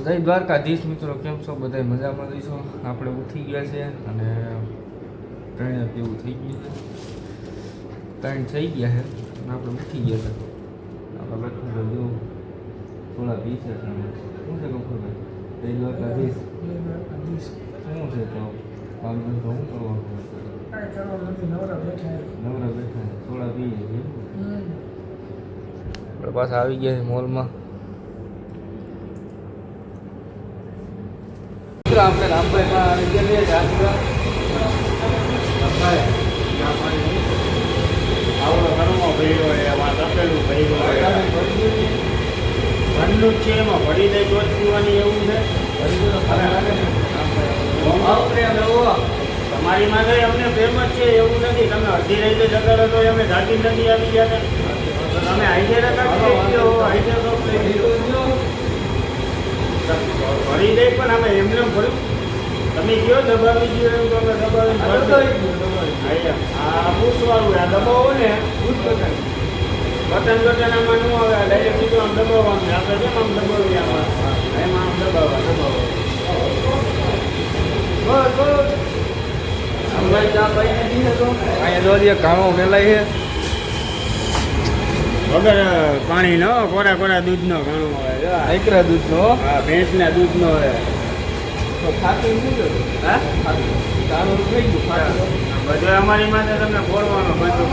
જય દ્વારકાધીશ મિત્રો, કેમ છો બધા? મજામાં રહીશો? આપણે ઉઠી ગયા છે અને ત્રણે પીવું થઈ ગયું છે, ત્રણ થઈ ગયા છે અને આપણે ઉઠી ગયા છે. આપણે બેઠું જો થોડા પી છે. શું છે ગોપાલભાઈ? જય દ્વારકાધીશ. શું છે તો કામ ધંધો શું કરવાનું? નવરા બેઠા થોડા પીએ છીએ. આપણે પાછા આવી ગયા છે મોલમાં. આપણે રામભાઈમાં આવી ગયા આવડો ઘરમાં ભર્યો હોય એમાં તપેલું ભર્યું હોય ઠંડુ છે એમાં ભરી દઈ તો જ પીવાની એવું છે. તમારી માટે અમને પ્રેમ જ છે એવું નથી. તમે અડધી રીતે જગાડો તો અમે જાગી નથી આવી ગયા તો તમે આઈડે ભરી દઈ પણ અમે એમને ભર્યું. તમે કયો દબાવી ગયો એમ તો અમે દબાવી હા પૂછવાનું આ દબાવો ને બટન બટન આમાં ન આવે. ડાયરેક્ટ સીધું આમ દબાવવાનું. આપણે કેમ આમ દબાવીએ આમાં એમાં આમ દબાવવા અહીંયા કાણો મેલાય છે વગર પાણી નો કોરા કોરા દૂધનો ઘણું હોય. એકરા દૂધનો. હા ભેંસના દૂધનો હોય. બધું અમારી માટે તમને બોલવાનું બધું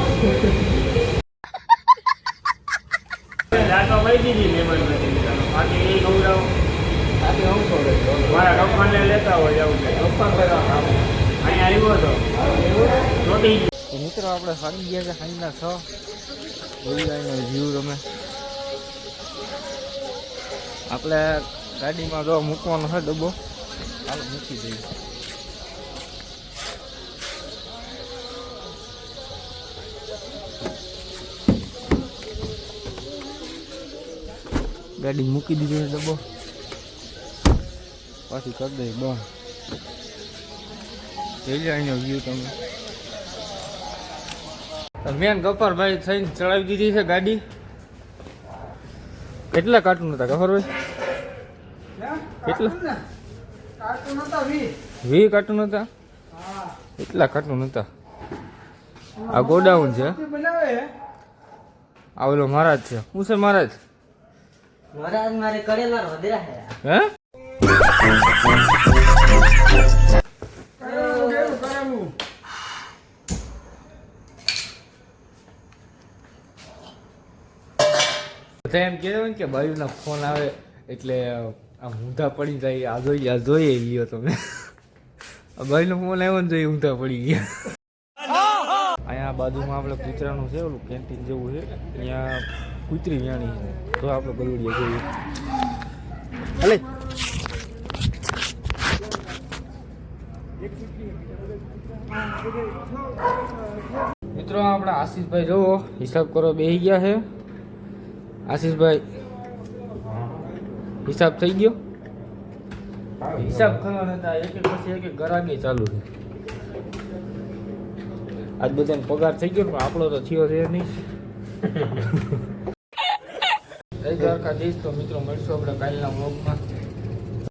દાંતો કહી દીધી લેબર નથી. બાકી એ ગૌરવ મારા કપ્પાને લેતા હોય જવું છે. અહીંયા આવ્યો હતો રોટી. મિત્રો આપણે સાડી ગયા છે સાંજના 6 વ્યૂ તમે આપણે ગાડીમાં જો મૂકવાનો છે ડબ્બો. હાલ મૂકી દઈએ. ગાડી મૂકી દીધી છે ડબ્બો. પાછી કરી દઈએ બંધ. જોઈ લે અહીંનો વ્યૂ તમે. મેન ગફારભાઈ થઈને ચડાવી દીધી છે ગાડી. કેટલા કાર્ટૂન હતા ગફારભાઈ? કેટલા? 20 કાર્ટૂન હતા. એટલા કાર્ટૂન હતા. આ ગોડાઉન છે. આ ઓલો મહારાજ છે. શું છે મહારાજ? મહારાજ મારે કરેલા રોદરા હે. હે? બધા એમ કહેવાય ને કે ભાઈઓના ફોન આવે એટલે આમ ઊંધા પડી જાય. આ જોઈએ ગયો તમે. ભાઈનો ફોન આવ્યો ને જોઈએ ઊંધા પડી ગયા. અહીંયા બાજુમાં આપણે કૂતરાનું છે ઓલું કેન્ટીન જેવું છે. અહીંયા કૂતરી વ્યાણી છે તો આપણે ગલુડિયા જોઈએ. હાલે મિત્રો આપણા આશીષભાઈ જોવો હિસાબ કરો બેસી ગયા છે. આશીષભાઈ હિસાબ થઈ ગયો? હિસાબ કરવાના હતા. એક પછી એક ગરાગી ચાલુ છે. આજ બધાને પગાર થઈ ગયો પણ આપણો તો થયો છે નહીં. જય દ્વારકાધીશ. તો મિત્રો મળશું આપણે કાલના વ્લોગમાં.